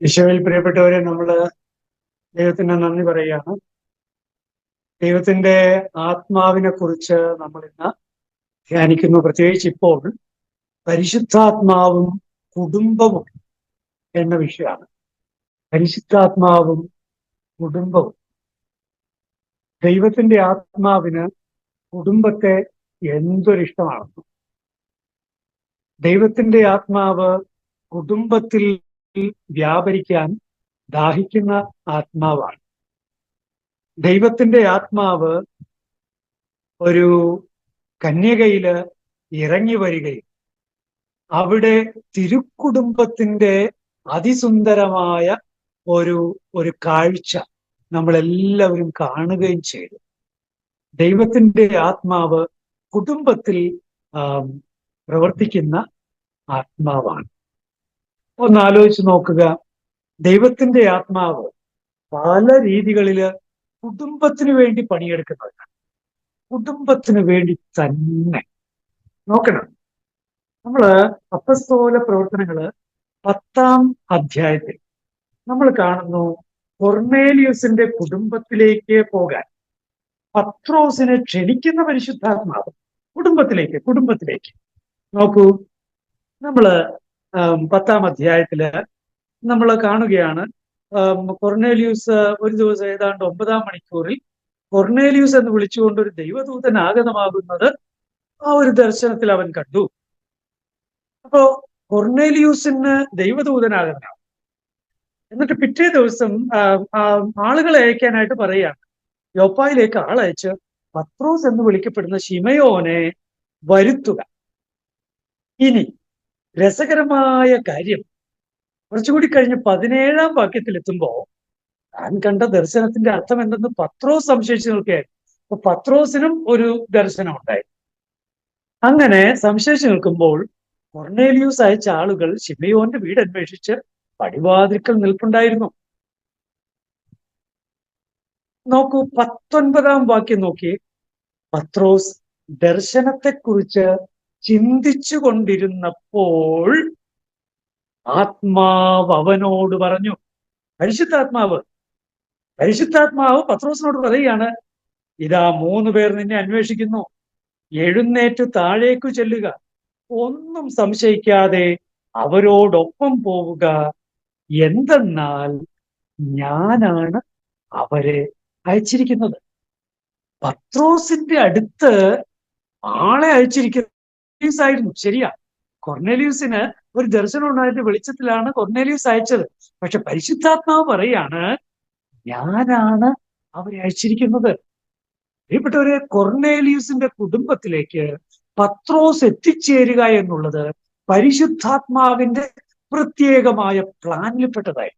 ഈശോയിൽ പ്രിയപ്പെട്ടവരെ, ദൈവത്തിന് നന്ദി പറയുകയാണ്. ദൈവത്തിന്റെ ആത്മാവിനെ കുറിച്ച് നമ്മൾ ഇന്ന് ധ്യാനിക്കുന്നു. പ്രത്യേകിച്ച് ഇപ്പോൾ പരിശുദ്ധാത്മാവും കുടുംബവും എന്ന വിഷയമാണ്. പരിശുദ്ധാത്മാവും കുടുംബവും. ദൈവത്തിന്റെ ആത്മാവിന് കുടുംബത്തെ എന്തൊരിഷ്ടമാണെന്ന്. ദൈവത്തിന്റെ ആത്മാവ് കുടുംബത്തിൽ വ്യാപരിക്കാൻ ദാഹിക്കുന്ന ആത്മാവാണ്. ദൈവത്തിന്റെ ആത്മാവ് ഒരു കന്യകയില് ഇറങ്ങി വരികയും അവിടെ തിരുക്കുടുംബത്തിന്റെ അതിസുന്ദരമായ ഒരു ഒരു കാഴ്ച നമ്മളെല്ലാവരും കാണുകയും ചെയ്തു. ദൈവത്തിന്റെ ആത്മാവ് കുടുംബത്തിൽ പ്രവർത്തിക്കുന്ന ആത്മാവാണ്. ഒന്ന് ആലോചിച്ച് നോക്കുക. ദൈവത്തിന്റെ ആത്മാവ് പല രീതികളില് കുടുംബത്തിന് വേണ്ടി പണിയെടുക്കുന്നവരാണ്. കുടുംബത്തിന് വേണ്ടി തന്നെ. നോക്കണം, നമ്മള് അപ്പസ്തോല പ്രവർത്തനങ്ങള് 10-ാം അധ്യായത്തിൽ നമ്മൾ കാണുന്നു, കൊർന്നേലിയുസിന്റെ കുടുംബത്തിലേക്ക് പോകാൻ പത്രോസിനെ ക്ഷണിക്കുന്ന പരിശുദ്ധാത്മാവ്. കുടുംബത്തിലേക്ക് നോക്കൂ. നമ്മള് 10-ാം അധ്യായത്തില് നമ്മൾ കാണുകയാണ്, കൊർന്നേലിയൂസ് ഒരു ദിവസം ഏതാണ്ട് 9-ാം മണിക്കൂറിൽ കൊർന്നേലിയൂസ് എന്ന് വിളിച്ചുകൊണ്ട് ഒരു ദൈവദൂതൻ ആഗതമാകുന്നത് ആ ഒരു ദർശനത്തിൽ അവൻ കണ്ടു. അപ്പോ കൊർന്നേലിയൂസിന് ദൈവദൂതനാകുന്നതാണ്. എന്നിട്ട് പിറ്റേ ദിവസം ആളുകളെ അയക്കാനായിട്ട് പറയുകയാണ്. യോപ്പായിലേക്ക് ആളയച്ച് പത്രോസ് എന്ന് വിളിക്കപ്പെടുന്ന ശിമയോനെ വരുത്തുക. ഇനി രസകരമായ കാര്യം, കുറച്ചുകൂടി കഴിഞ്ഞ് 17-ാം വാക്യത്തിൽ എത്തുമ്പോ താൻ കണ്ട ദർശനത്തിന്റെ അർത്ഥം എന്തെന്ന് പത്രോസ് സംശയിച്ചു നിൽക്കുകയായിരുന്നു. അപ്പൊ പത്രോസിനും ഒരു ദർശനം ഉണ്ടായി. അങ്ങനെ സംശയിച്ചു നിൽക്കുമ്പോൾ കൊർന്നേലിയൂസ് അയച്ച ആളുകൾ ശിമയോന്റെ വീട് അന്വേഷിച്ച് പടിവാതിൽക്കൽ നിൽപ്പുണ്ടായിരുന്നു. നോക്കൂ, 19-ാം വാക്യം നോക്കി. പത്രോസ് ദർശനത്തെക്കുറിച്ച് ചിന്തിച്ചു കൊണ്ടിരുന്നപ്പോൾ ആത്മാവ് അവനോട് പറഞ്ഞു. പരിശുദ്ധാത്മാവ് പത്രോസിനോട് പറയുകയാണ്, ഇതാ 3 പേർ നിന്നെ അന്വേഷിക്കുന്നു. എഴുന്നേറ്റ് താഴേക്കു ചെല്ലുക. ഒന്നും സംശയിക്കാതെ അവരോടൊപ്പം പോവുക. എന്തെന്നാൽ ഞാനാണ് അവരെ അയച്ചിരിക്കുന്നത്. പത്രോസിന്റെ അടുത്ത് ആളെ അയച്ചിരിക്കുന്നു. ശരിയാ, കൊർന്നേലിയൂസിന് ഒരു ദർശനം ഉണ്ടായിട്ട് വെളിച്ചത്തിലാണ് കൊർന്നേലിയൂസ് അയച്ചത്. പക്ഷെ പരിശുദ്ധാത്മാവ് പറയാണ്, ഞാനാണ് അവരെ അയച്ചിരിക്കുന്നത്. പ്രിയപ്പെട്ടവരെ, കൊർന്നേലിയൂസിന്റെ കുടുംബത്തിലേക്ക് പത്രോസ് എത്തിച്ചേരുക എന്നുള്ളത് പരിശുദ്ധാത്മാവിന്റെ പ്രത്യേകമായ പ്ലാനിൽപ്പെട്ടതായി.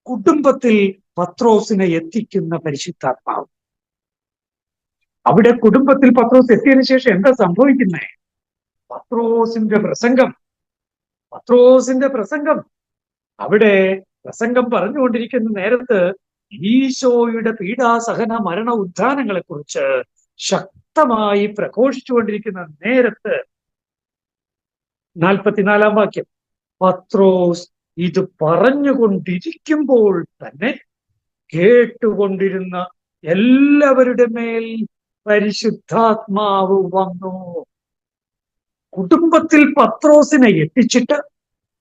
കുടുംബത്തിൽ പത്രോസിനെ എത്തിക്കുന്ന പരിശുദ്ധാത്മാവ്. അവിടെ കുടുംബത്തിൽ പത്രോസ് എത്തിയതിനു ശേഷം എന്താ സംഭവിക്കുന്നത്? പത്രോസിന്റെ പ്രസംഗം അവിടെ പ്രസംഗം പറഞ്ഞുകൊണ്ടിരിക്കുന്ന നേരത്ത് ഈശോയുടെ പീഡാസഹന മരണ ഉത്ഥാനങ്ങളെ കുറിച്ച് ശക്തമായി പ്രഘോഷിച്ചുകൊണ്ടിരിക്കുന്ന നേരത്ത് 44-ാം വാക്യം, പത്രോസ് ഇത് പറഞ്ഞുകൊണ്ടിരിക്കുമ്പോൾ തന്നെ കേട്ടുകൊണ്ടിരുന്ന എല്ലാവരുടെ മേൽ പരിശുദ്ധാത്മാവ് വന്നു. കുടുംബത്തിൽ പത്രോസിനെ എത്തിച്ചിട്ട്,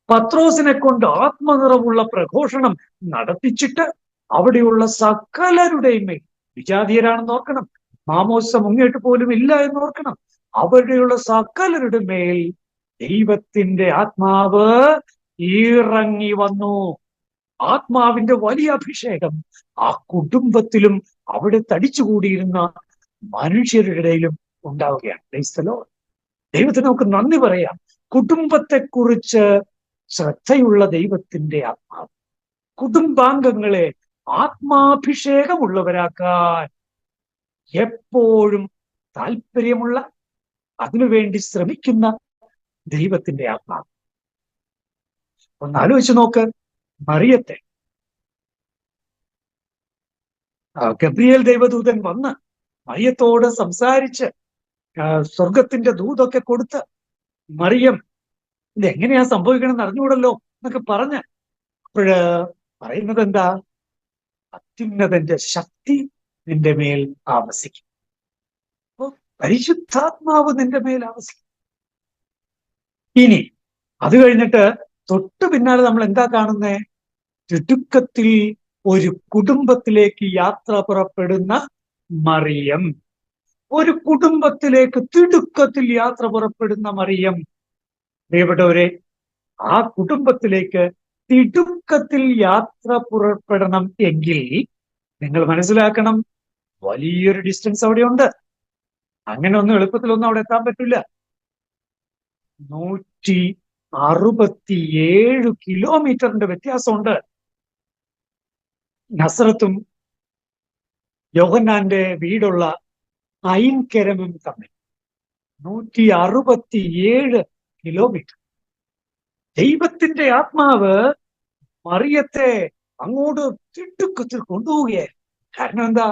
പത്രോസിനെ കൊണ്ട് ആത്മനിറവുള്ള പ്രഘോഷണം നടത്തിച്ചിട്ട്, അവിടെയുള്ള സകലരുടെയും മേൽ, വിജാതീയരാണെന്ന് ഓർക്കണം, മാമോസ മുങ്ങിയിട്ട് പോലും ഇല്ല എന്ന് ഓർക്കണം, അവിടെയുള്ള സകലരുടെ മേൽ ദൈവത്തിന്റെ ആത്മാവ് ഇറങ്ങി വന്നു. ആത്മാവിന്റെ വലിയ അഭിഷേകം ആ കുടുംബത്തിലും അവിടെ തടിച്ചുകൂടിയിരുന്ന മനുഷ്യരുടെ ഇടയിലും ഉണ്ടാവുകയാണ്. ദൈവത്തിന് നമുക്ക് നന്ദി പറയാം. കുടുംബത്തെക്കുറിച്ച് ശ്രദ്ധയുള്ള ദൈവത്തിന്റെ ആത്മാവ് കുടുംബാംഗങ്ങളെ ആത്മാഭിഷേകമുള്ളവരാക്കാൻ എപ്പോഴും താല്പര്യമുള്ള, അതിനുവേണ്ടി ശ്രമിക്കുന്ന ദൈവത്തിന്റെ ആത്മാവ്. ഒന്ന് ആലോചിച്ച് നോക്ക്. മറിയത്തെ ഗബ്രിയേൽ ദൈവദൂതൻ വന്ന് മറിയത്തോട് സംസാരിച്ച് സ്വർഗത്തിന്റെ ദൂതൊക്കെ കൊടുത്ത്, മറിയം ഇതെങ്ങനെയാ സംഭവിക്കണം എന്ന് അറിഞ്ഞുകൂടല്ലോ എന്നൊക്കെ പറഞ്ഞ് അപ്പോഴ് പറയുന്നത് എന്താ? അത്യുന്നതന്റെ ശക്തി നിന്റെ മേൽ ആവസിക്കും. അപ്പൊ പരിശുദ്ധാത്മാവ് നിന്റെ മേൽ ആവസിക്കും. ഇനി അത് കഴിഞ്ഞിട്ട് തൊട്ടു പിന്നാലെ നമ്മൾ എന്താ കാണുന്നേ? തിടുക്കത്തിൽ ഒരു കുടുംബത്തിലേക്ക് യാത്ര പുറപ്പെടുന്ന മറിയം. ഒരു കുടുംബത്തിലേക്ക് തിടുക്കത്തിൽ യാത്ര പുറപ്പെടുന്ന മറിയം. പ്രിയപ്പെട്ടവരെ, ആ കുടുംബത്തിലേക്ക് തിടുക്കത്തിൽ യാത്ര പുറപ്പെടണം എങ്കിൽ നിങ്ങൾ മനസ്സിലാക്കണം, വലിയൊരു ഡിസ്റ്റൻസ് അവിടെയുണ്ട്. അങ്ങനെ ഒന്നും എളുപ്പത്തിലൊന്നും അവിടെ എത്താൻ പറ്റില്ല. 167 കിലോമീറ്ററിന്റെ വ്യത്യാസമുണ്ട് നസ്രത്തും യോഹന്നാന്റെ വീടുള്ള ഐൻ കെരമും തമ്മിൽ. 167 കിലോമീറ്റർ. ദൈവത്തിന്റെ ആത്മാവ് മറിയത്തെ അങ്ങോട്ട് തിടുക്കത്തിൽ കൊണ്ടുപോവുകയായിരുന്നു. കാരണം എന്താ?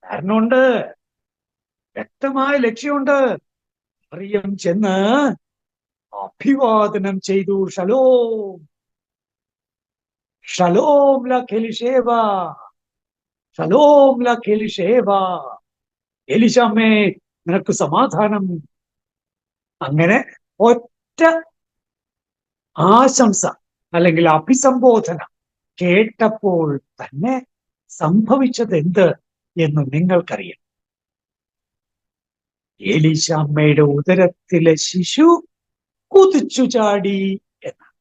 കാരണമുണ്ട്, വ്യക്തമായ ലക്ഷ്യമുണ്ട്. മറിയം ചെന്ന് അഭിവാദനം ചെയ്തു. ഷലോം ഷലോം ലഖെലിഷേവ, ഷലോം ലഖെലിഷേവ, എലിശാമ്മേ നിനക്ക് സമാധാനം. അങ്ങനെ ഒറ്റ ആശംസ അല്ലെങ്കിൽ അഭിസംബോധന കേട്ടപ്പോൾ തന്നെ സംഭവിച്ചത് എന്ത് എന്ന് നിങ്ങൾക്കറിയാം. എലീശാമ്മയുടെ ഉദരത്തിലെ ശിശു കുതിച്ചു ചാടി എന്നാണ്.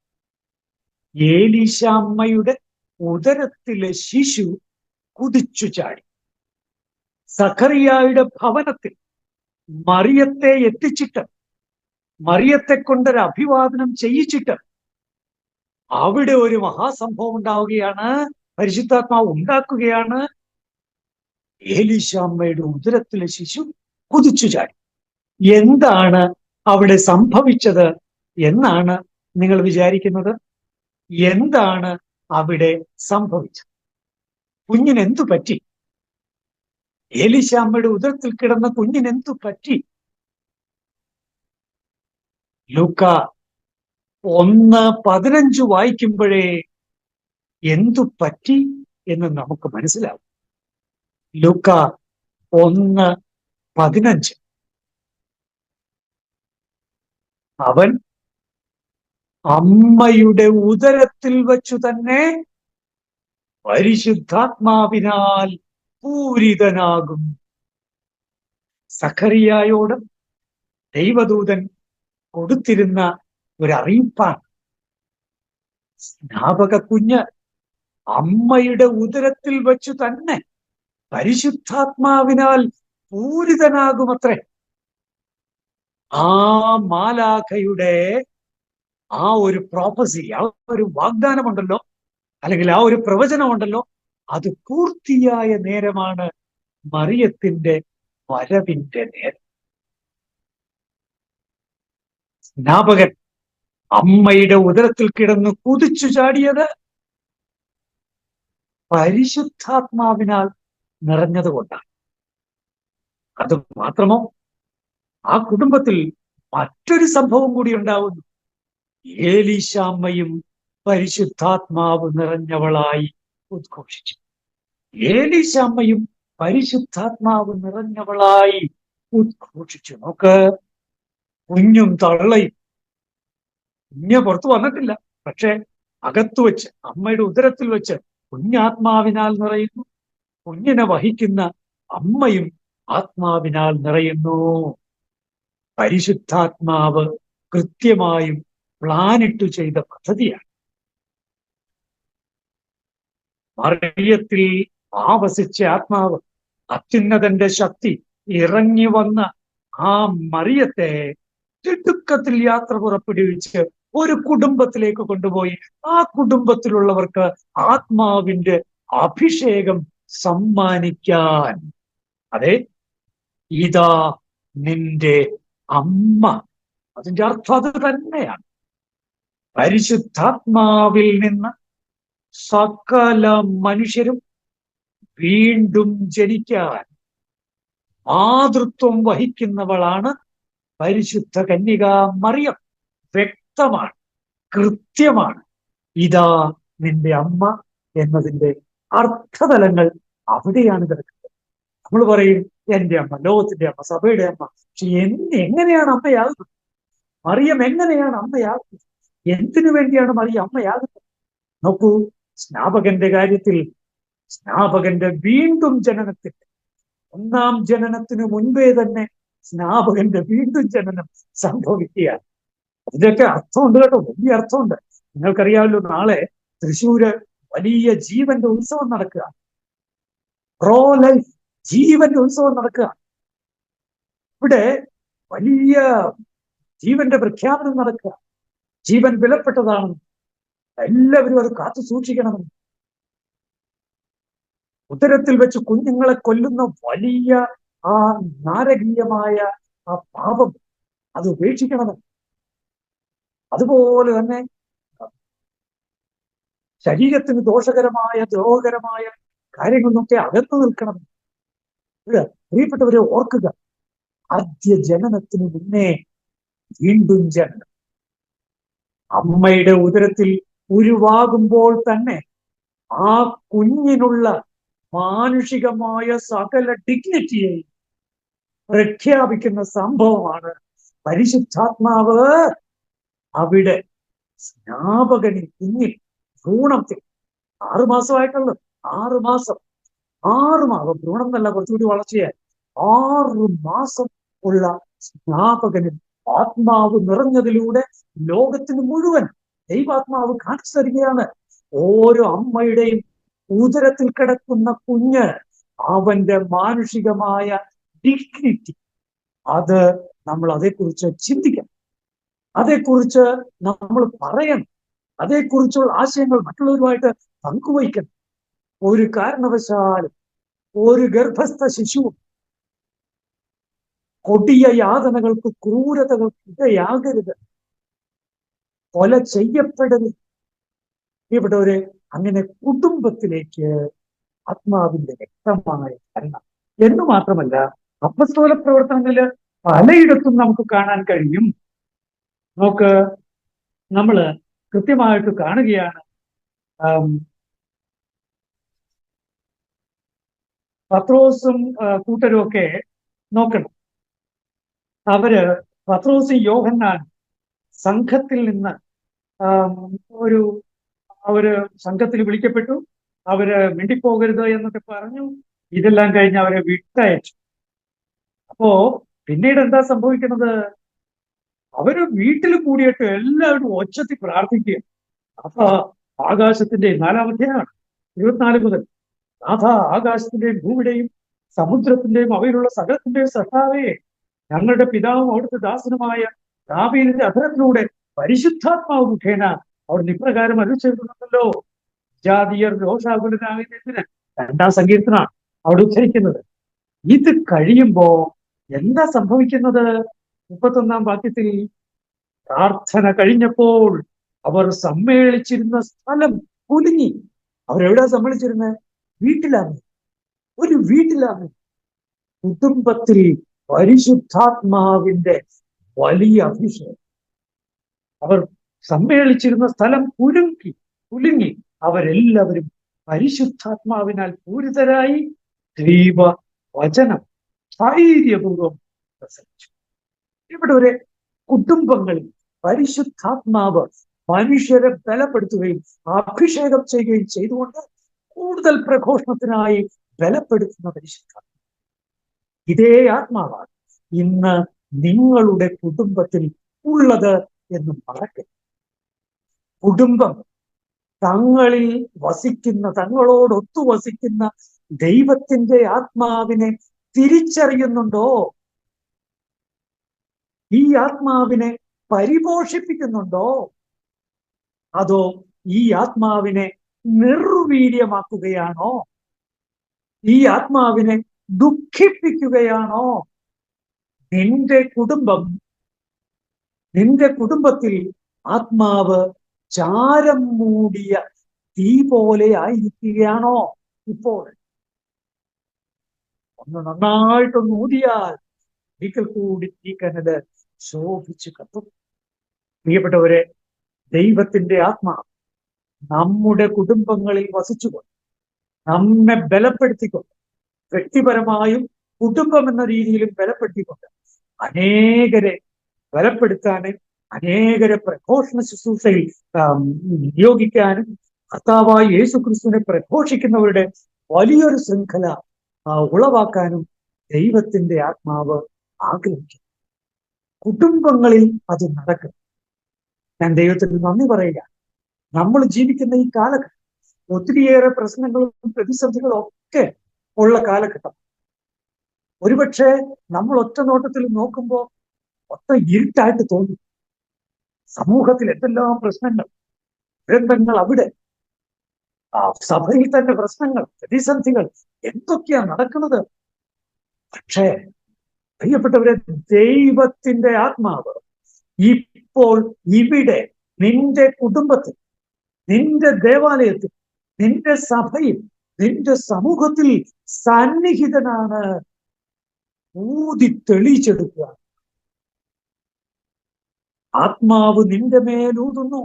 എലീശാമ്മയുടെ ഉദരത്തിലെ ശിശു കുതിച്ചു ചാടി. സഖറിയായുടെ ഭവനത്തിൽ മറിയത്തെ എത്തിച്ചിട്ട്, മറിയത്തെ കൊണ്ടൊരു അഭിവാദനം ചെയ്യിച്ചിട്ട് അവിടെ ഒരു മഹാസംഭവം ഉണ്ടാവുകയാണ്. പരിശുദ്ധാത്മാവ് ഉണ്ടാക്കുകയാണ്. എലീശാമ്മയുടെ ഉദരത്തിലെ ശിശു കുതിച്ചു ചാടി. എന്താണ് അവിടെ സംഭവിച്ചത് എന്നാണ് നിങ്ങൾ വിചാരിക്കുന്നത്? എന്താണ് അവിടെ സംഭവിച്ചത്? കുഞ്ഞിന് എന്തു പറ്റി? എലീശാമ്മയുടെ ഉദരത്തിൽ കിടന്ന കുഞ്ഞിന് എന്തു പറ്റി? ലൂക്ക 1:15 വായിക്കുമ്പോഴേ എന്തു പറ്റി എന്ന് നമുക്ക് മനസ്സിലാവും. ലൂക്ക 1:15. അവൻ അമ്മയുടെ ഉദരത്തിൽ വച്ചു തന്നെ പരിശുദ്ധാത്മാവിനാൽ പൂരിതനാകും. സഖറിയായോട് ദൈവദൂതൻ കൊടുത്തിരുന്ന ഒരു അറിയിപ്പാണ്. സ്നാപക കുഞ്ഞ് അമ്മയുടെ ഉദരത്തിൽ വച്ചു തന്നെ പരിശുദ്ധാത്മാവിനാൽ പൂരിതനാകുമത്രേ. ആ മാലാഖയുടെ ആ ഒരു പ്രോഫസി, ആ ഒരു വാഗ്ദാനമുണ്ടല്ലോ, അല്ലെങ്കിൽ ആ ഒരു പ്രവചനമുണ്ടല്ലോ, അത് പൂർത്തിയായ നേരമാണ് മറിയത്തിന്റെ വരവിന്റെ നേരം. സ്നാപകൻ അമ്മയുടെ ഉദരത്തിൽ കിടന്ന് കുതിച്ചു ചാടിയത് പരിശുദ്ധാത്മാവിനാൽ നിറഞ്ഞതുകൊണ്ടാണ്. അത് മാത്രമോ, ആ കുടുംബത്തിൽ മറ്റൊരു സംഭവം കൂടി ഉണ്ടാവുന്നു. എലീശാമ്മയും പരിശുദ്ധാത്മാവ് നിറഞ്ഞവളായി ഉദ്ഘോഷിച്ചു. എലീശാമ്മയും പരിശുദ്ധാത്മാവ് നിറഞ്ഞവളായി ഉദ്ഘോഷിച്ചു. നോക്ക്, കുഞ്ഞും തള്ളയും. കുഞ്ഞ് പുറത്തു വന്നിട്ടില്ല, പക്ഷെ അകത്തു വെച്ച്, അമ്മയുടെ ഉദരത്തിൽ വെച്ച് കുഞ്ഞാത്മാവിനാൽ നിറയുന്നു. കുഞ്ഞിനെ വഹിക്കുന്ന അമ്മയും ആത്മാവിനാൽ നിറയുന്നു. പരിശുദ്ധാത്മാവ് കൃത്യമായും പ്ലാനിട്ടു ചെയ്ത പദ്ധതിയാണ്. മറിയത്തിൽ ആവസിച്ച ആത്മാവ്, അത്യുന്നതന്റെ ശക്തി ഇറങ്ങി വന്ന ആ മറിയത്തെ തിടുക്കത്തിൽ യാത്ര പുറപ്പെടുവിച്ച് ഒരു കുടുംബത്തിലേക്ക് കൊണ്ടുപോയി ആ കുടുംബത്തിലുള്ളവർക്ക് ആത്മാവിന്റെ അഭിഷേകം സമ്മാനിക്കാൻ. അതെ, ഇതാ നിന്റെ അമ്മ. അതിന്റെ അർത്ഥം അത് തന്നെയാണ്. പരിശുദ്ധാത്മാവിൽ നിന്ന് സകല മനുഷ്യരും വീണ്ടും ജനിക്കാൻ മാതൃത്വം വഹിക്കുന്നവളാണ് പരിശുദ്ധ കന്യകാ മറിയം. വ്യക്തമാണ്, കൃത്യമാണ്. ഇതാ നിന്റെ അമ്മ എന്നതിന്റെ അർത്ഥതലങ്ങൾ അവിടെയാണ് കിടക്കുന്നത്. നമ്മൾ പറയും എന്റെ അമ്മ, ലോകത്തിന്റെ അമ്മ, സഭയുടെ അമ്മ. പക്ഷെ എങ്ങനെയാണ് അമ്മയാകുന്നത്? മറിയം എങ്ങനെയാണ് അമ്മയാകുന്നത്? എന്തിനു വേണ്ടിയാണ് മറിയം അമ്മയാകുന്നത്? നോക്കൂ, സ്നാപകന്റെ കാര്യത്തിൽ സ്നാപകന്റെ വീണ്ടും ജനനത്തിൽ, ഒന്നാം ജനനത്തിന് മുൻപേ തന്നെ സ്നാപകന്റെ വീണ്ടും ജനനം സംഭവിക്കുകയാണ്. അതിന്റെയൊക്കെ അർത്ഥമുണ്ട് കേട്ടോ, വലിയ അർത്ഥമുണ്ട്. നിങ്ങൾക്കറിയാമല്ലോ, നാളെ തൃശ്ശൂര് വലിയ ജീവന്റെ ഉത്സവം നടക്കുക. പ്രോ ലൈഫ് ജീവന്റെ ഉത്സവം നടക്കുക. ഇവിടെ വലിയ ജീവന്റെ പ്രഖ്യാപനം നടക്കുക. ജീവൻ വിലപ്പെട്ടതാണെന്ന് എല്ലാവരും അത് കാത്തു സൂക്ഷിക്കണമെന്ന്. ഉദരത്തിൽ വെച്ച് കുഞ്ഞുങ്ങളെ കൊല്ലുന്ന വലിയ ആ നാരകീയമായ ആ പാപം അത് ഉപേക്ഷിക്കണമെന്ന്. അതുപോലെ തന്നെ ശരീരത്തിന് ദോഷകരമായ ദ്രോഹകരമായ കാര്യങ്ങളൊക്കെ അകന്നു നിൽക്കണമെന്ന്. പ്രിയപ്പെട്ടവരെ ഓർക്കുക, ആദ്യ ജനനത്തിന് മുന്നേ വീണ്ടും ജനനം. അമ്മയുടെ ഉദരത്തിൽ ഉരുവാകുമ്പോൾ തന്നെ ആ കുഞ്ഞിനുള്ള മാനുഷികമായ സകല ഡിഗ്നിറ്റിയെയും പ്രഖ്യാപിക്കുന്ന സംഭവമാണ് പരിശുദ്ധാത്മാവ് അവിടെ സ്നാപകനിൽ, കുഞ്ഞിൽ, ഭ്രൂണത്തിൽ 6 മാസമായിട്ടുള്ളത്. 6 മാസം ഭ്രൂണം എന്നല്ല, കുറച്ചുകൂടി വളർച്ചയായി 6 മാസം ഉള്ള സ്നാപകനിൽ ആത്മാവ് നിറഞ്ഞതിലൂടെ ലോകത്തിന് മുഴുവൻ ദൈവാത്മാവ് കാണിച്ചു തരികയാണ്. ഓരോ അമ്മയുടെയും ഉദരത്തിൽ കിടക്കുന്ന കുഞ്ഞ്, അവന്റെ മാനുഷികമായ ഡിഗ്നിറ്റി, അത് നമ്മൾ അതേക്കുറിച്ച് ചിന്തിക്കണം, അതേക്കുറിച്ച് നമ്മൾ പറയണം, അതേക്കുറിച്ചുള്ള ആശയങ്ങൾ മറ്റുള്ളവരുമായിട്ട് പങ്കുവയ്ക്കണം. ഒരു കാരണവശാലും ഒരു ഗർഭസ്ഥ ശിശുവും കൊടിയ യാതനകൾക്ക്, ക്രൂരതകൾക്ക് ഇടയാകരുത്, കൊല ചെയ്യപ്പെടരുത്. ഇവിടെ അങ്ങനെ കുടുംബത്തിലേക്ക് ആത്മാവിന്റെ വ്യക്തമായ ഭരണം. എന്ന് മാത്രമല്ല, അപ്പസ്തോല പ്രവർത്തനങ്ങളില് പലയിടത്തും നമുക്ക് കാണാൻ കഴിയും. നമ്മള് കൃത്യമായിട്ട് കാണുകയാണ്. പത്രോസും കൂട്ടരും ഒക്കെ നോക്കണം. പത്രോസും യോഹന്നാൻ സംഘത്തിൽ നിന്ന് അവര് സംഘത്തിൽ വിളിക്കപ്പെട്ടു. അവര് മിണ്ടിപ്പോകരുത് എന്നൊക്കെ പറഞ്ഞു. ഇതെല്ലാം കഴിഞ്ഞ് അവരെ വിട്ടയച്ചു. അപ്പോ പിന്നീട് എന്താ സംഭവിക്കുന്നത്? അവര് വീട്ടിൽ കൂടിയിട്ട് എല്ലാവരും ഒച്ചത്തിൽ പ്രാർത്ഥിക്കുക. അപ്പൊ ആകാശത്തിന്റെ 4-ാം അധ്യായമാണ്, 24 മുതൽ. ആകാശത്തിന്റെയും ഭൂമിയുടെയും സമുദ്രത്തിന്റെയും അവയിലുള്ള സകലത്തിന്റെയും സൃഷ്ടാവേ, ഞങ്ങളുടെ പിതാവും അവിടുത്തെ ദാസനുമായ ദാവീദിന്റെ അധരത്തിലൂടെ പരിശുദ്ധാത്മാവ് മുഖേന അവിടെ ഇപ്രകാരം അരുളിച്ചെയ്തിട്ടുണ്ടല്ലോ, ജാതിയർ രോഷാകുലനാകുന്നതിന് 2-ാം സങ്കീർത്തനാണ് അവിടെ ഉച്ചരിക്കുന്നത്. ഇത് കഴിയുമ്പോ എന്താ സംഭവിക്കുന്നത്? 31-ാം വാക്യത്തിൽ, പ്രാർത്ഥന കഴിഞ്ഞപ്പോൾ അവർ സമ്മേളിച്ചിരുന്ന സ്ഥലം കുലുങ്ങി. അവരെവിടാ സമ്മേളിച്ചിരുന്നത്? വീട്ടിലാണ്. ഒരു വീട്ടിലാണ്. കുടുംബത്തിൽ പരിശുദ്ധാത്മാവിന്റെ വലിയ അഭിഷേകം. അവർ സമ്മേളിച്ചിരുന്ന സ്ഥലം കുലുങ്ങി. അവരെല്ലാവരും പരിശുദ്ധാത്മാവിനാൽ പൂരിതരായി ദൈവവചനം ധൈര്യപൂർവം പ്രസംഗിച്ചു. ഇവിടെ കുടുംബങ്ങളിൽ പരിശുദ്ധാത്മാവ് മനുഷ്യരെ ബലപ്പെടുത്തുകയും അഭിഷേകം ചെയ്യുകയും ചെയ്തുകൊണ്ട് കൂടുതൽ പ്രഘോഷണത്തിനായി ബലപ്പെടുത്തുന്ന പരിശുദ്ധാത്മാവ്. ഇതേ ആത്മാവാണ് ഇന്ന് നിങ്ങളുടെ കുടുംബത്തിൽ ഉള്ളത് എന്ന് മറക്കരുത്. കുടുംബം തങ്ങളിൽ വസിക്കുന്ന, തങ്ങളോടൊത്തു വസിക്കുന്ന ദൈവത്തിന്റെ ആത്മാവിനെ തിരിച്ചറിയുന്നുണ്ടോ? ഈ ആത്മാവിനെ പരിപോഷിപ്പിക്കുന്നുണ്ടോ? അതോ ഈ ആത്മാവിനെ നിർവീര്യമാക്കുകയാണോ? ഈ ആത്മാവിനെ ദുഃഖിപ്പിക്കുകയാണോ? നിന്റെ കുടുംബത്തിൽ ആത്മാവ് ചാരം മൂടിയ തീ പോലെ ആയിരിക്കുകയാണോ? ഇപ്പോൾ ഒന്ന് നന്നായിട്ടൊന്ന് ഊതിയാൽ ഒരിക്കൽ കൂടി തീക്കനല് ശോഭിച്ചു കത്തും. പ്രിയപ്പെട്ടവരെ, ദൈവത്തിന്റെ ആത്മാവ് നമ്മുടെ കുടുംബങ്ങളിൽ വസിച്ചുകൊണ്ട് നമ്മെ ബലപ്പെടുത്തിക്കൊണ്ട് വ്യക്തിപരമായും കുടുംബം എന്ന രീതിയിലും ബലപ്പെടുത്തിക്കൊണ്ട് അനേകരെ ബലപ്പെടുത്താനും അനേകരെ പ്രഘോഷണ ശുശ്രൂഷയിൽ നിയോഗിക്കാനും കർത്താവായ യേശു ക്രിസ്തുവിനെ പ്രഘോഷിക്കുന്നവരുടെ വലിയൊരു ശൃംഖല ഉളവാക്കാനും ദൈവത്തിന്റെ ആത്മാവ് ആഗ്രഹിക്കുന്നു. കുടുംബങ്ങളിൽ അത് നടക്കും. ഞാൻ ദൈവത്തിന് നന്ദി പറയുക. നമ്മൾ ജീവിക്കുന്ന ഈ കാലഘട്ടം ഒത്തിരിയേറെ പ്രശ്നങ്ങളും പ്രതിസന്ധികളും ഒക്കെ ഉള്ള കാലഘട്ടം. ഒരുപക്ഷെ നമ്മൾ ഒറ്റ നോട്ടത്തിൽ നോക്കുമ്പോൾ ഒറ്റ ഇരുട്ടായിട്ട് തോന്നും. സമൂഹത്തിൽ എന്തെല്ലാം പ്രശ്നങ്ങൾ, ദുരന്തങ്ങൾ, അവിടെ സഭയിൽ തന്നെ പ്രശ്നങ്ങൾ, പ്രതിസന്ധികൾ, എന്തൊക്കെയാ നടക്കുന്നത്. പക്ഷേ പ്രിയപ്പെട്ടവരെ, ദൈവത്തിന്റെ ആത്മാവ് ഇപ്പോൾ ഇവിടെ നിന്റെ കുടുംബത്തിൽ, നിന്റെ ദേവാലയത്തിൽ, നിന്റെ സഭയിൽ, നിന്റെ സമൂഹത്തിൽ സന്നിഹിതനാണ്. ഊതി തെളിയിച്ചെടുക്കുക. ആത്മാവ് നിന്റെ മേലൂതുന്നു.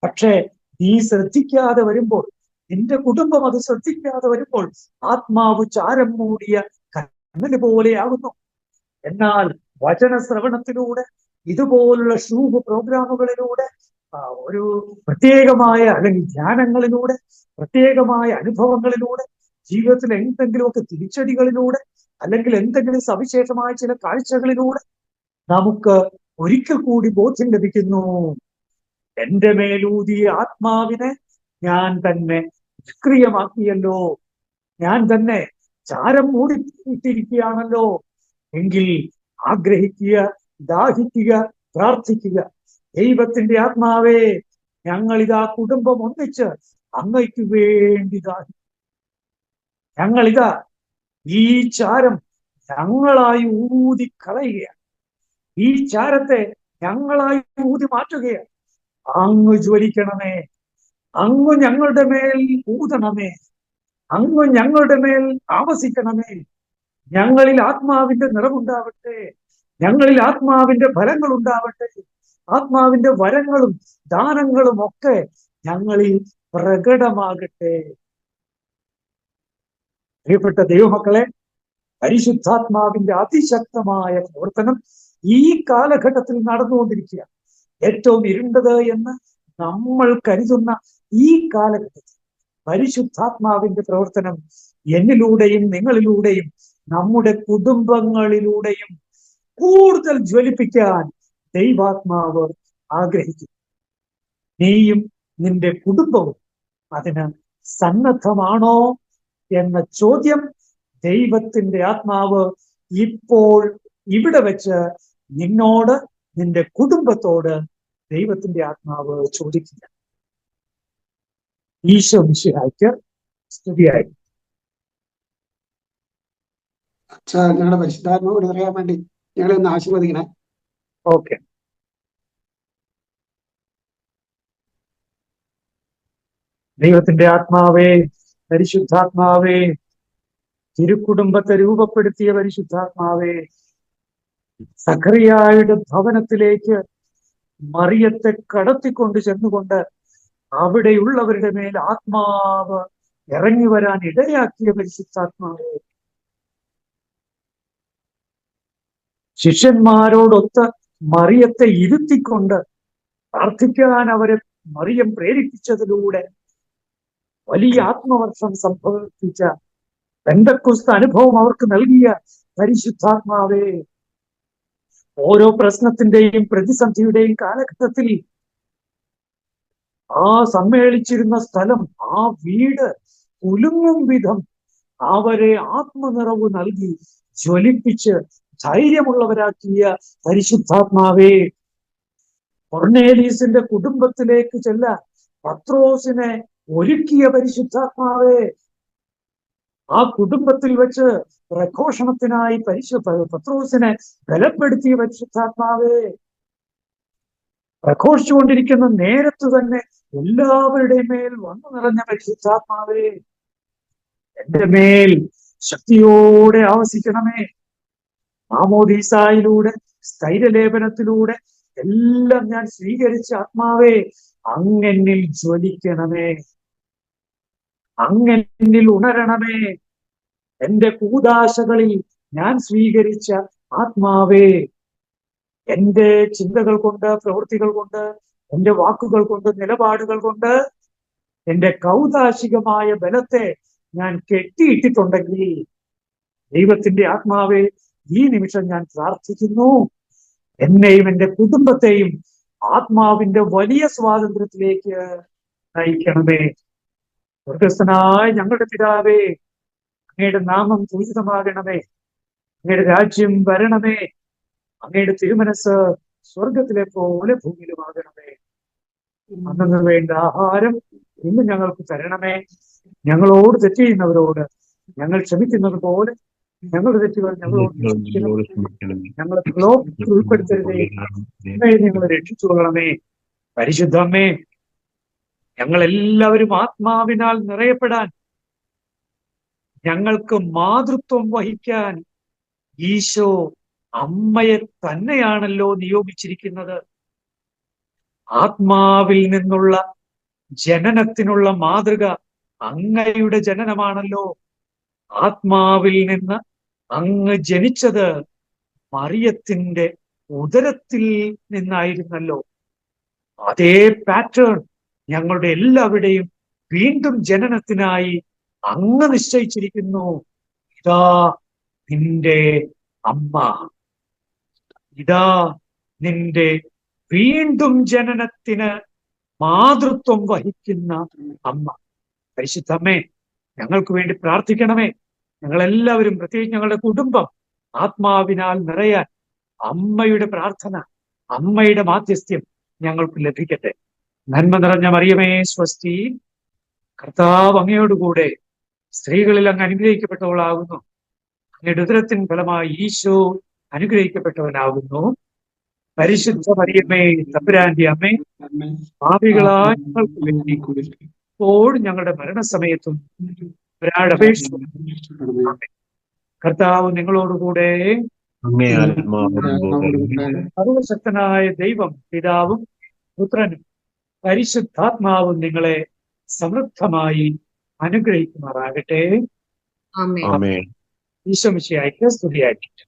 പക്ഷേ നീ ശ്രദ്ധിക്കാതെ വരുമ്പോൾ, നിന്റെ കുടുംബം അത് ശ്രദ്ധിക്കാതെ വരുമ്പോൾ ആത്മാവ് ചാരം മൂടിയ കണ്ണല് പോലെയാകുന്നു. എന്നാൽ വചന ശ്രവണത്തിലൂടെ, ഇതുപോലുള്ള ഷൂബ് പ്രോഗ്രാമുകളിലൂടെ, ഒരു പ്രത്യേകമായ അല്ലെങ്കിൽ ധ്യാനങ്ങളിലൂടെ, പ്രത്യേകമായ അനുഭവങ്ങളിലൂടെ, ജീവിതത്തിൽ എന്തെങ്കിലുമൊക്കെ തിരിച്ചടികളിലൂടെ, അല്ലെങ്കിൽ എന്തെങ്കിലും സവിശേഷമായ ചില കാഴ്ചകളിലൂടെ നമുക്ക് ഒരിക്കൽ കൂടി ബോധ്യം ലഭിക്കുന്നു. എന്റെ മേലൂതിയ ആത്മാവിനെ ഞാൻ തന്നെ നിഷ്ക്രിയമാക്കിയല്ലോ, ഞാൻ തന്നെ ചാരം മൂടിയിട്ടിരിക്കുകയാണല്ലോ. എങ്കിൽ ആഗ്രഹിക്കുക, ദാഹിക്കുക, പ്രാർത്ഥിക്കുക. ദൈവത്തിന്റെ ആത്മാവേ, ഞങ്ങളിതാ കുടുംബം ഒന്നിച്ച് അങ്ങയ്ക്ക് വേണ്ടി ദാഹിക്കും. ഞങ്ങളിതാ ഈ ചാരം ഞങ്ങളായി ഊതി കളയുകയാണ്. ഈ ചാരത്തെ ഞങ്ങളായി ഊതി മാറ്റുകയാണ്. അങ്ങ് ജ്വലിക്കണമേ, അങ്ങ് ഞങ്ങളുടെ മേൽ ഊതണമേ, അങ്ങ് ഞങ്ങളുടെ മേൽ ആവസിക്കണമേ. ഞങ്ങളിൽ ആത്മാവിന്റെ നിറവുണ്ടാവട്ടെ, ഞങ്ങളിൽ ആത്മാവിന്റെ ഫലങ്ങൾ ഉണ്ടാവട്ടെ, ആത്മാവിന്റെ വരങ്ങളും ദാനങ്ങളും ഒക്കെ ഞങ്ങളിൽ പ്രകടമാകട്ടെ. പ്രിയപ്പെട്ട ദൈവമക്കളെ, പരിശുദ്ധാത്മാവിന്റെ അതിശക്തമായ പ്രവർത്തനം ഈ കാലഘട്ടത്തിൽ നടന്നുകൊണ്ടിരിക്കുക. ഏറ്റവും ഇരുണ്ടത് എന്ന് നമ്മൾ കരുതുന്ന ഈ കാലഘട്ടത്തിൽ പരിശുദ്ധാത്മാവിന്റെ പ്രവർത്തനം എന്നിലൂടെയും നിങ്ങളിലൂടെയും നമ്മുടെ കുടുംബങ്ങളിലൂടെയും കൂടുതൽ ജ്വലിപ്പിക്കാൻ ദൈവാത്മാവ് ആഗ്രഹിക്കുന്നു. നീയും നിന്റെ കുടുംബവും അതിന് സന്നദ്ധമാണോ എന്ന ചോദ്യം ദൈവത്തിന്റെ ആത്മാവ് ഇപ്പോൾ ഇവിടെ വെച്ച് നിന്നോട്, നിന്റെ കുടുംബത്തോട് ദൈവത്തിന്റെ ആത്മാവ് ചോദിക്കുക. ഈശോ മിശിഹായ്ക്ക് സ്തുതിയായി. ഞങ്ങളുടെ പരിശുദ്ധാത്മാവ് അറിയാൻ വേണ്ടി ഞങ്ങളെ ഒന്ന് ആശീർവദിക്കണേ. ഓക്കെ. ദൈവത്തിന്റെ ആത്മാവേ, പരിശുദ്ധാത്മാവേ, തിരുക്കുടുംബത്തെ രൂപപ്പെടുത്തിയ പരിശുദ്ധാത്മാവേ, സഖറിയായുടെ ഭവനത്തിലേക്ക് മറിയത്തെ കടത്തിക്കൊണ്ട് ചെന്നുകൊണ്ട് അവിടെയുള്ളവരുടെ മേൽ ആത്മാവ് ഇറങ്ങി വരാൻ ഇടയാക്കിയ പരിശുദ്ധാത്മാവേ, ശിഷ്യന്മാരോടൊത്ത് മറിയത്തെ ഇരുത്തിക്കൊണ്ട് പ്രാർത്ഥിക്കാൻ അവരെ മറിയം പ്രേരിപ്പിച്ചതിലൂടെ വലിയ ആത്മവർഷം സംഭവിച്ച പെന്തക്കോസ്ത് അനുഭവം അവർക്ക് നൽകിയ പരിശുദ്ധാത്മാവേ, ഓരോ പ്രശ്നത്തിന്റെയും പ്രതിസന്ധിയുടെയും കാലഘട്ടത്തിൽ ആ സമ്മേളിച്ചിരുന്ന സ്ഥലം, ആ വീട് കുലുങ്ങും വിധം അവരെ ആത്മനിറവ് നൽകി ജ്വലിപ്പിച്ച് ധൈര്യമുള്ളവരാക്കിയ പരിശുദ്ധാത്മാവേ, കൊർണേലീസിന്റെ കുടുംബത്തിലേക്ക് ചെല്ലാൻ പത്രോസിനെ ഒരുക്കിയ പരിശുദ്ധാത്മാവേ, ആ കുടുംബത്തിൽ വെച്ച് പ്രഘോഷണത്തിനായി പത്രോസിനെ ബലപ്പെടുത്തിയ പരിശുദ്ധാത്മാവേ, പ്രഘോഷിച്ചുകൊണ്ടിരിക്കുന്ന നേരത്ത് തന്നെ എല്ലാവരുടെയും മേൽ വന്നു നിറഞ്ഞ പരിശുദ്ധാത്മാവേ, എന്റെ മേൽ ശക്തിയോടെ ആവസിക്കണമേ. മാമോദീസായിലൂടെ, സ്ഥൈര്യലേപനത്തിലൂടെ എല്ലാം ഞാൻ സ്വീകരിച്ച ആത്മാവേ, അങ്ങെന്നിൽ ജ്വലിക്കണമേ, അങ്ങെന്നിൽ ഉണരണമേ. എന്റെ കൂദാശകളിൽ ഞാൻ സ്വീകരിച്ച ആത്മാവേ, എന്റെ ചിന്തകൾ കൊണ്ട്, പ്രവൃത്തികൾ കൊണ്ട്, എന്റെ വാക്കുകൾ കൊണ്ട്, നിലപാടുകൾ കൊണ്ട് എന്റെ കൗദാശികമായ ബലത്തെ ഞാൻ കെട്ടിയിട്ടിട്ടുണ്ടെങ്കിൽ, ദൈവത്തിന്റെ ആത്മാവെ, ഈ നിമിഷം ഞാൻ പ്രാർത്ഥിക്കുന്നു, എന്നെയും എന്റെ കുടുംബത്തെയും ആത്മാവിന്റെ വലിയ സ്വാതന്ത്ര്യത്തിലേക്ക് നയിക്കണമേ. സ്വർഗസ്ഥനായ ഞങ്ങളുടെ പിതാവേ, അങ്ങയുടെ നാമം പൂജിതമാകണമേ, അങ്ങയുടെ രാജ്യം വരണമേ, അങ്ങയുടെ തിരുമനസ് സ്വർഗത്തിലെ പോലെ ഭൂമിയിലുമാകണമേ. അന്നു വേണ്ട ആഹാരം ഇന്ന് ഞങ്ങൾക്ക് തരണമേ. ഞങ്ങളോട് തെറ്റ് ചെയ്യുന്നവരോട് ഞങ്ങൾ ക്ഷമിക്കുന്നത് പോലെ ഞങ്ങളുടെ തെറ്റുകൾ ഞങ്ങളോട് ക്ഷമിക്കണമേ. ഞങ്ങളെ പ്രലോഭനത്തിൽ ഉൾപ്പെടുത്തരുതേ, ഞങ്ങളെ രക്ഷിച്ചു കൊള്ളണമേ. പരിശുദ്ധമ്മേ, ഞങ്ങളെല്ലാവരും ആത്മാവിനാൽ നിറയപ്പെടാൻ, ഞങ്ങൾക്ക് മാതൃത്വം വഹിക്കാൻ ഈശോ അമ്മയെ തന്നെയാണല്ലോ നിയോഗിച്ചിരിക്കുന്നത്. ആത്മാവിൽ നിന്നുള്ള ജനനത്തിനുള്ള മാതൃക അങ്ങയുടെ ജനനമാണല്ലോ. ആത്മാവിൽ നിന്ന് അങ്ങ് ജനിച്ചത് മറിയത്തിന്റെ ഉദരത്തിൽ നിന്നായിരുന്നല്ലോ. അതേ പാറ്റേൺ ഞങ്ങളുടെ എല്ലാവരുടെയും വീണ്ടും ജനനത്തിനായി അങ്ങ് നിശ്ചയിച്ചിരിക്കുന്നു. ഇതാ നിന്റെ അമ്മ, ഇതാ നിന്റെ വീണ്ടും ജനനത്തിന് മാതൃത്വം വഹിക്കുന്ന അമ്മ. പരിശുദ്ധമ്മേ, ഞങ്ങൾക്ക് വേണ്ടി പ്രാർത്ഥിക്കണമേ. ഞങ്ങളെല്ലാവരും, പ്രത്യേകിച്ച് ഞങ്ങളുടെ കുടുംബം ആത്മാവിനാൽ നിറയാൻ അമ്മയുടെ പ്രാർത്ഥന, അമ്മയുടെ മാധ്യസ്ഥ്യം ഞങ്ങൾക്ക് ലഭിക്കട്ടെ. നന്മ നിറഞ്ഞ മറിയമേ സ്വസ്തി, കർത്താവ് അങ്ങയോടുകൂടെ സ്ത്രീകളിൽ അങ്ങ് അനുഗ്രഹിക്കപ്പെട്ടവളാകുന്നു. അങ്ങയുടെ ഉദരത്തിൻ ഫലമായി ഈശോ അനുഗ്രഹിക്കപ്പെട്ടവനാകുന്നു. പരിശുദ്ധ മറിയമേ, തമ്പുരാന്റെ അമ്മേ, പാപികളായ ഞങ്ങൾക്ക് വേണ്ടി ഇപ്പോഴും ഞങ്ങളുടെ മരണസമയത്തും ഒരാളപേക്ഷിച്ചു. കർത്താവ് നിങ്ങളോടുകൂടെ, സർവശക്തനായ ദൈവം പിതാവും പുത്രനും പരിശുദ്ധാത്മാവും നിങ്ങളെ സമൃദ്ധമായി അനുഗ്രഹിക്കുമാറാകട്ടെ. ഈശോ മിശിഹായ്ക്ക് സ്തുതിയായിരിക്കട്ടെ.